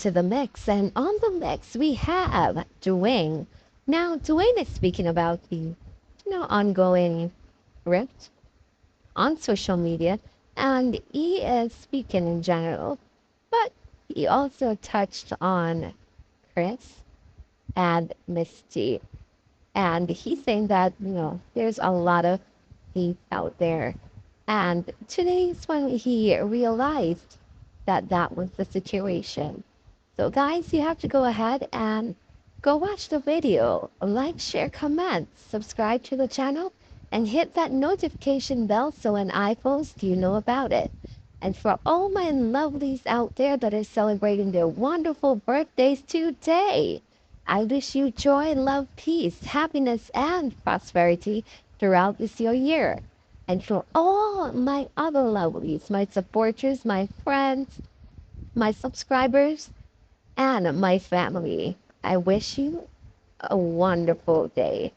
into the mix. And on the mix, we have Dwayne. Now, Dwayne is speaking about the, ongoing rift on social media, and he is speaking in general, but he also touched on Kris and Misty. And he's saying that, there's a lot of hate out there. And today's when he realized that that was the situation. So, guys, you have to go ahead and go watch the video, like, share, comment, subscribe to the channel, and hit that notification bell so when I post, you know about it. And for all my lovelies out there that are celebrating their wonderful birthdays today, I wish you joy, love, peace, happiness, and prosperity throughout this year. And for all my other lovelies, my supporters, my friends, my subscribers, and my family, I wish you a wonderful day.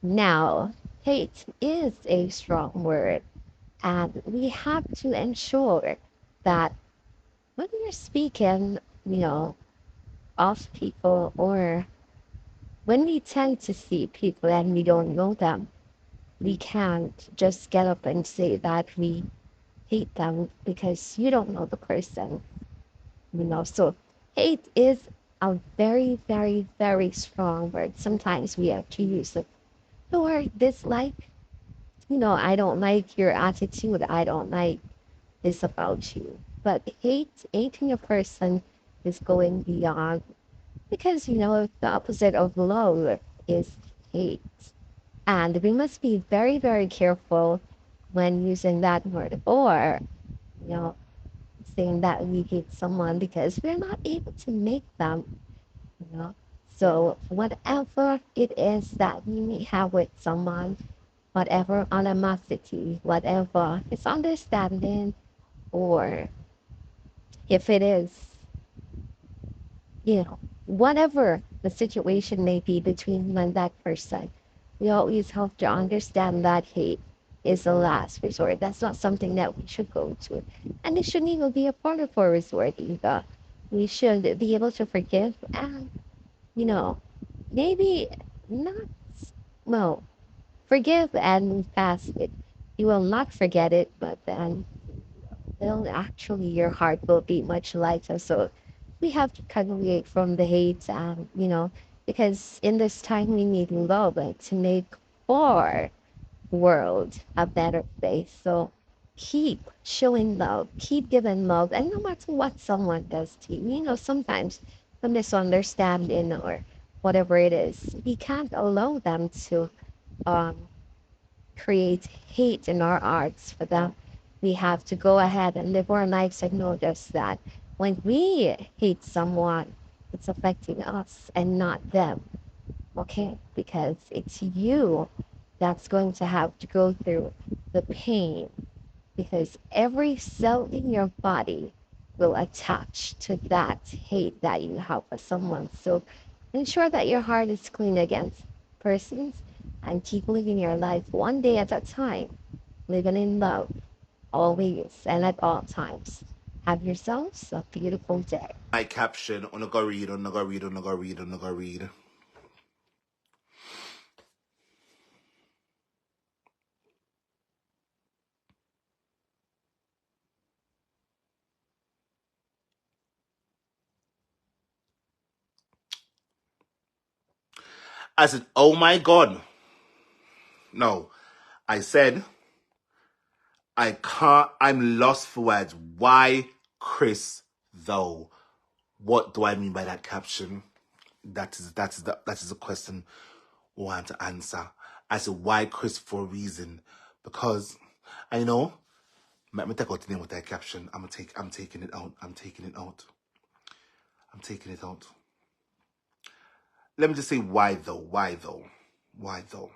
Now, hate is a strong word, and we have to ensure that when we're speaking, of people, or when we tend to see people and we don't know them, we can't just get up and say that we hate them because you don't know the person, So hate is a very, very, very strong word. Sometimes we have to use it. Or dislike, I don't like your attitude. I don't like this about you. But hating a person is going beyond because, the opposite of love is hate. And we must be very, very careful when using that word or, you know, saying that we hate someone because we're not able to make them, you know. So whatever it is that we may have with someone, whatever animosity, whatever misunderstanding, or if it is, whatever the situation may be between you and that person, we always have to understand that hate is the last resort. That's not something that we should go to. And it shouldn't even be a part of our resort either. We should be able to forgive and, you know, maybe not, well, forgive and move past it. You will not forget it, but then well, actually, your heart will be much lighter. So we have to cut away from the hate, and because in this time we need love to make our world a better place. So keep showing love, keep giving love, and no matter what someone does to you, sometimes the misunderstanding or whatever it is, we can't allow them to um, create hate in our hearts for them. We have to go ahead and live our lives and notice that when we hate someone, it's affecting us and not them. Okay? Because it's you that's going to have to go through the pain because every cell in your body will attach to that hate that you have for someone. So ensure that your heart is clean against persons and keep living your life one day at a time, living in love, always and at all times. Have yourselves a beautiful day. My caption, on go read, on go read, on go read, on go read. I said, oh my God. No, I said, I can't, I'm lost for words. Why Kris though? What do I mean by that caption? That is the question I want to answer. I said, why Kris for a reason? Because I know, let me take out the name of that caption. I'm taking it out. I'm taking it out. I'm taking it out. Let me just say why though? Why though? Why though?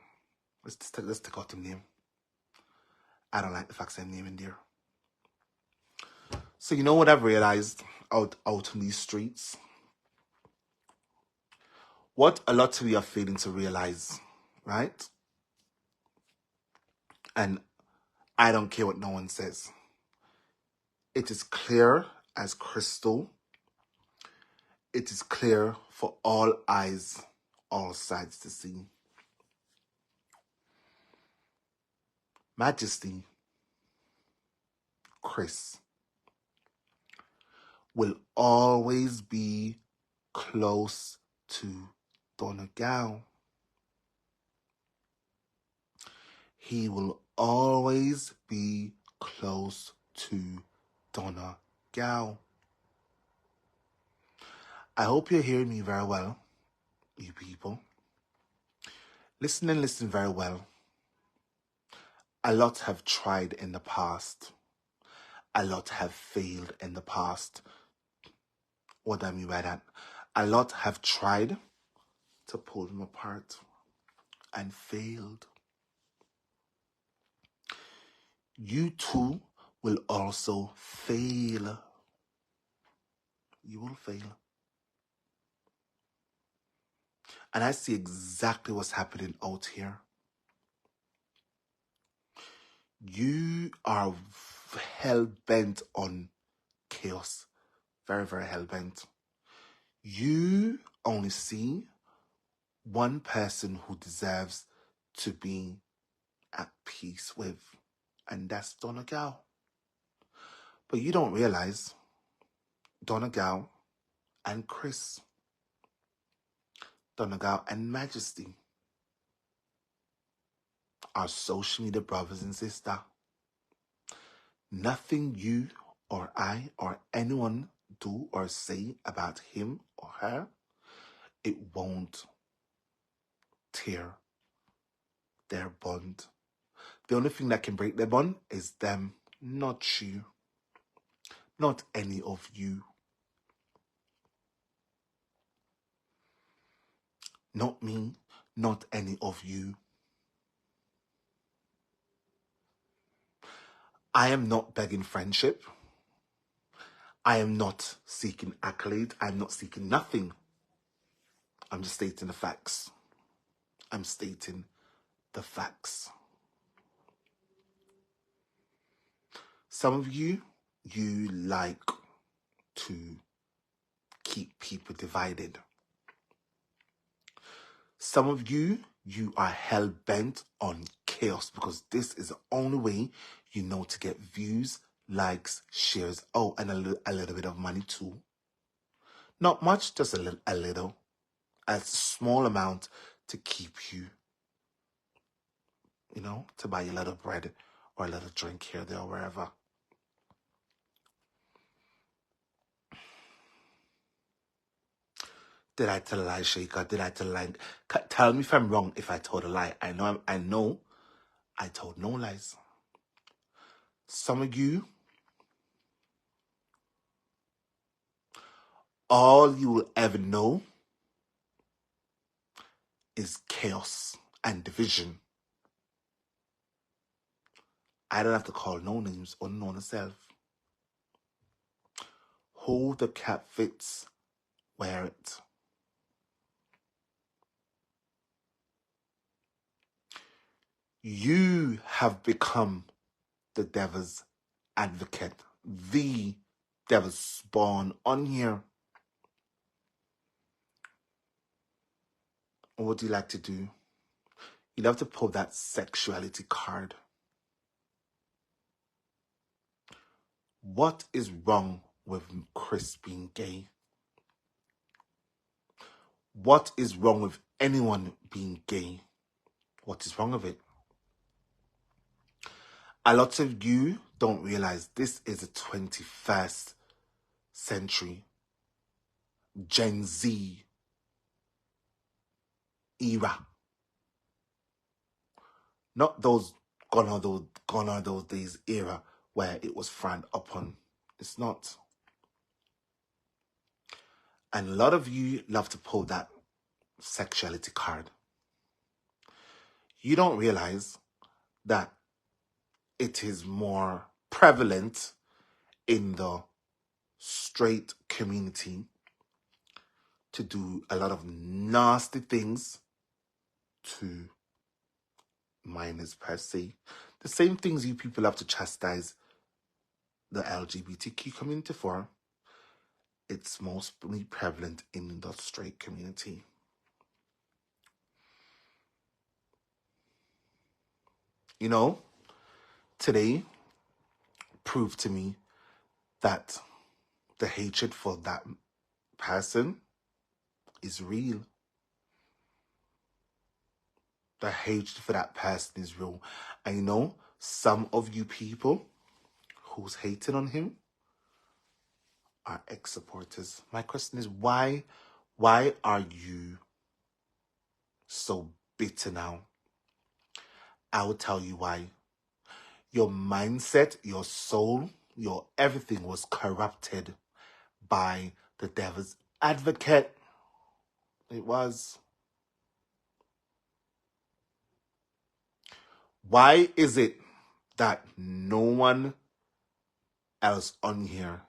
Let's take out the name. I don't like the fact I'm naming there. So you know what I've realized out on these streets? What a lot of we are failing to realize, right? And I don't care what no one says. It is clear as crystal. it is clear for all eyes, all sides to see. Majesty, Kris, will always be close to Donegal. He will always be close to Donegal. I hope you're hearing me very well, you people. Listen and listen very well. A lot have tried in the past. A lot have failed in the past. What do I mean by that? A lot have tried to pull them apart and failed. You too will also fail. You will fail. And I see exactly what's happening out here. You are hell-bent on chaos. Very, very hell-bent. You only see one person who deserves to be at peace with, and that's Donegal. But you don't realize Donegal and Kris, Donegal and Majesty are social media brothers and sisters. Nothing you or I or anyone do or say about him or her, it won't tear their bond. The only thing that can break their bond is them, not you, not any of you. Not me, not any of you. I am not begging friendship. I am not seeking accolade. I'm not seeking nothing. I'm just stating the facts. I'm stating the facts. Some of you like to keep people divided. Some of you are hell-bent on chaos because this is the only way you know to get views, likes, shares, and a little bit of money too. Not much, just a little. A small amount to keep you, to buy a little bread or a little drink here, there, or wherever. Did I tell a lie, Shaker? Did I tell a lie? Tell me if I'm wrong if I told a lie. I know I told no lies. Some of you, all you will ever know is chaos and division. I don't have to call no names, unknown self. Who the cap fits, wear it. You have become the devil's advocate, the devil's spawn on here. What do you like to do? You love to pull that sexuality card. What is wrong with Kris being gay? What is wrong with anyone being gay? What is wrong with it? A lot of you don't realize this is the 21st century, Gen Z era. Not those gone are those days era where it was frowned upon. It's not. And a lot of you love to pull that sexuality card. You don't realize that it is more prevalent in the straight community to do a lot of nasty things to minors per se. The same things you people have to chastise the LGBTQ community for. it's mostly prevalent in the straight community. You know, today proved to me that the hatred for that person is real. The hatred for that person is real. I know some of you people who's hating on him are ex-supporters. My question is, why are you so bitter now? I will tell you why. Your mindset, your soul, your everything was corrupted by the devil's advocate. It was. Why is it that no one else on here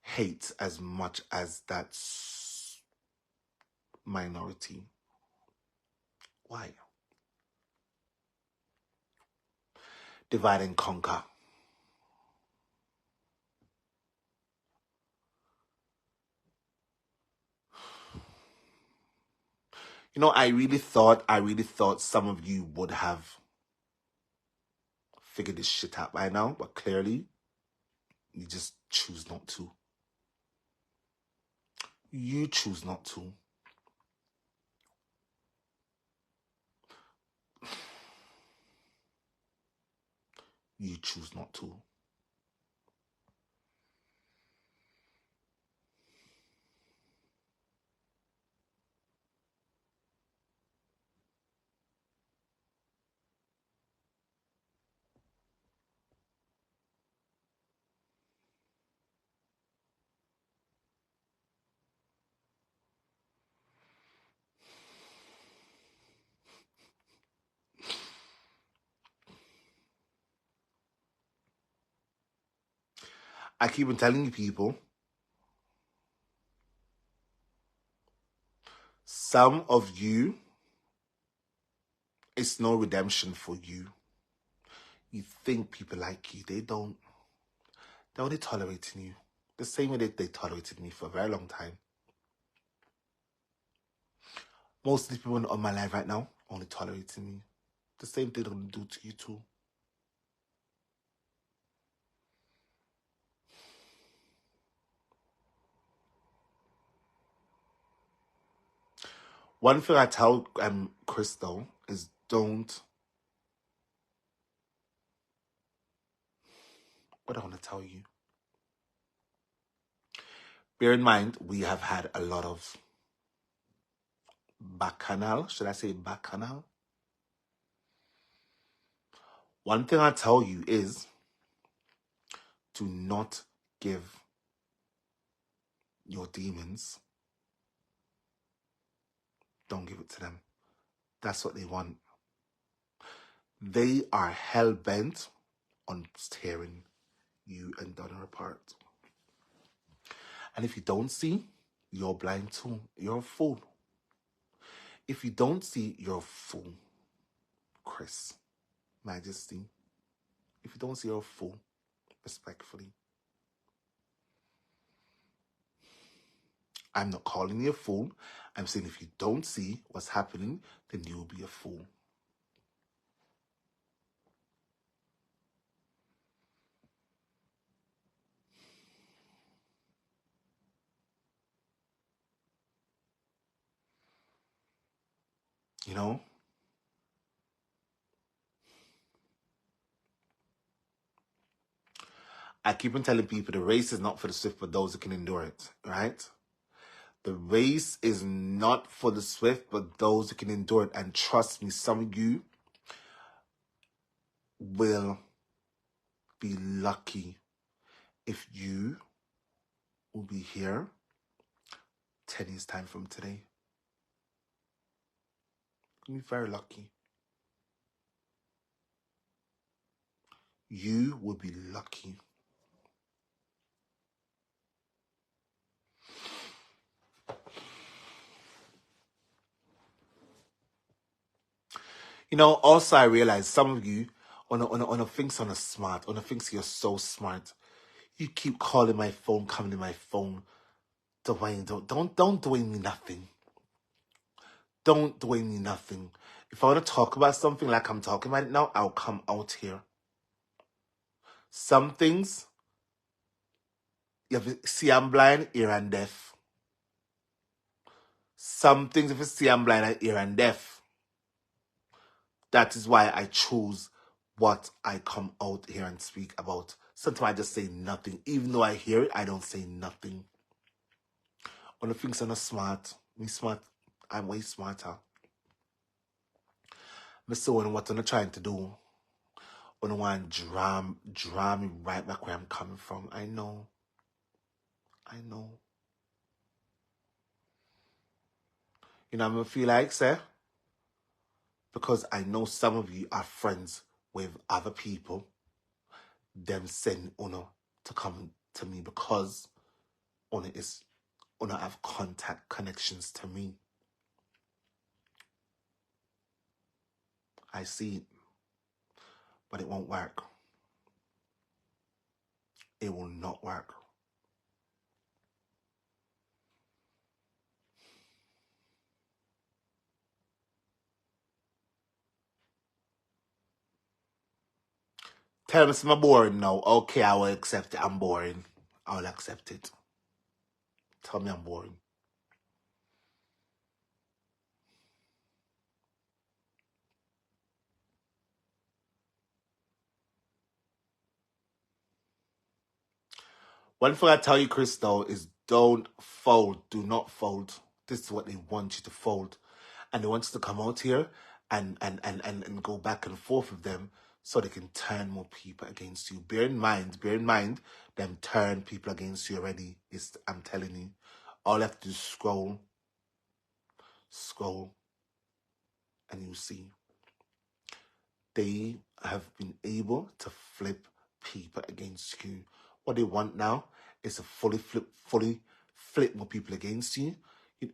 hates as much as that minority? Why? Divide and conquer. You know, I really thought some of you would have figured this shit out by now, but clearly you just choose not to. You choose not to. You choose not to. I keep on telling you people, some of you, it's no redemption for you. You think people like you. They don't. They're only tolerating you. The same way that they tolerated me for a very long time. Most of the people on my life right now only tolerating me. The same thing they're going to do to you too. One thing I tell Kris though is don't. What I want to tell you. Bear in mind, we have had a lot of bacchanal. Should I say bacchanal? One thing I tell you is do not give your demons. Don't give it to them. That's what they want. They are hell-bent on tearing you and Donna apart. And if you don't see, you're blind too. You're a fool. If you don't see, you're a fool. Kris, Majesty. If you don't see, you're a fool. Respectfully. I'm not calling you a fool. I'm saying if you don't see what's happening, then you will be a fool. You know? I keep on telling people the race is not for the swift, but those who can endure it, right? The race is not for the swift, but those who can endure it. And trust me, some of you will be lucky if you will be here 10 years' time from today. You'll be very lucky. You will be lucky. You know, also I realize some of you on a thinks on a smart, on a thinks you're so smart. You keep calling my phone, coming to my phone. Dwayne, don't Dwayne me nothing. Don't Dwayne me nothing. If I want to talk about something like I'm talking about it now, I'll come out here. Some things, you have to see I'm blind, ear and deaf. Some things, if you see I'm blind, ear and deaf. That is why I choose what I come out here and speak about. Sometimes I just say nothing. Even though I hear it, I don't say nothing. On the things I'm not smart. Me smart. I'm way smarter. I'm still wondering what I'm trying to do. I don't want to dram me right back where I'm coming from. I know. You know what I feel like, sir? Because I know some of you are friends with other people. Them send Uno to come to me because Uno have contact connections to me. I see it. But it won't work. It will not work. Tell me I'm boring now. Okay, I will accept it. I'm boring. I will accept it. Tell me I'm boring. One thing I tell you, Kris, though, is don't fold. Do not fold. This is what they want you to fold. And they want you to come out here and go back and forth with them so they can turn more people against you. Bear in mind, them turn people against you already. I'm telling you. All you have to do is scroll, and you see. They have been able to flip people against you. What they want now is to fully flip more people against you.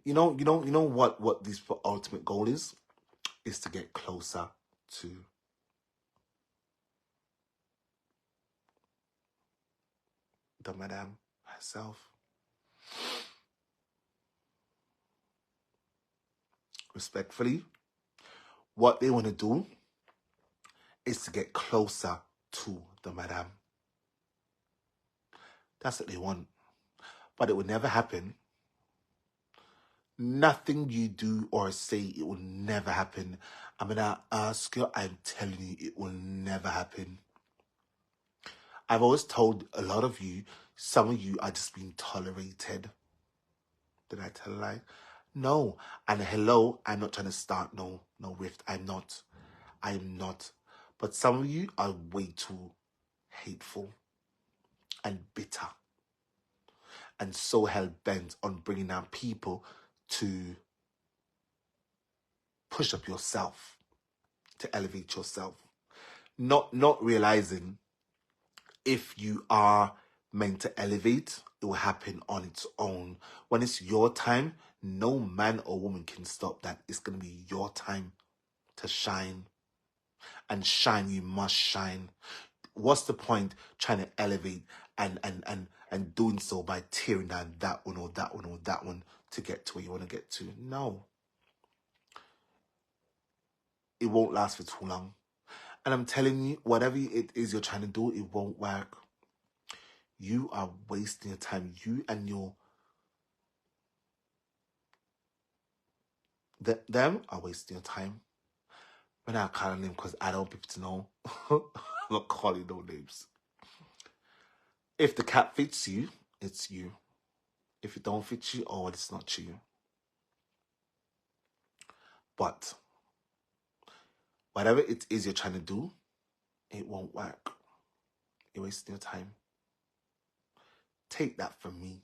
You know what this ultimate goal is to get closer to the madam herself. Respectfully, what they want to do is to get closer to the madam. That's what they want. But it will never happen. Nothing you do or say, it will never happen. I'm going to ask you, I'm telling you, it will never happen. I've always told a lot of you, some of you are just being tolerated. Did I tell a lie? No. And hello, I'm not trying to start no rift. I'm not. But some of you are way too hateful and bitter and so hell-bent on bringing down people to push up yourself, to elevate yourself. Not realizing if you are meant to elevate, it will happen on its own. When it's your time, no man or woman can stop that. It's going to be your time to shine. And shine, you must shine. What's the point trying to elevate and doing so by tearing down that one or that one or that one to get to where you want to get to? No. It won't last for too long. And I'm telling you, whatever it is you're trying to do, it won't work. You are wasting your time. You and them are wasting your time. We're not calling them because I don't want people to know. I'm not calling no names. If the cap fits you, it's you. If it don't fit you, oh, it's not you. But whatever it is you're trying to do, it won't work. You're wasting your time. Take that from me.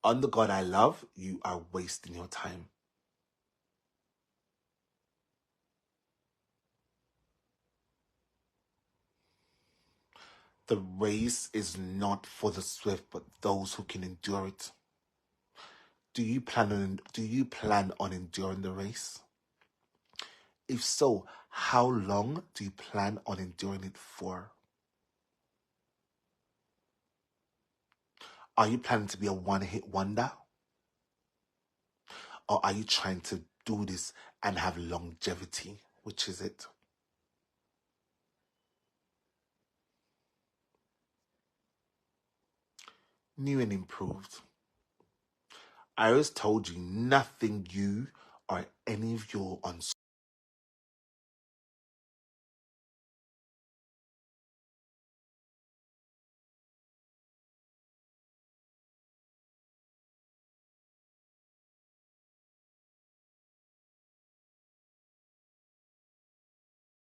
On the God I love, you are wasting your time. The race is not for the swift, but those who can endure it. Do you plan on enduring the race? If so, how long do you plan on enduring it for? Are you planning to be a one-hit wonder? Or are you trying to do this and have longevity? Which is it? New and improved. I always told you nothing you or any of your on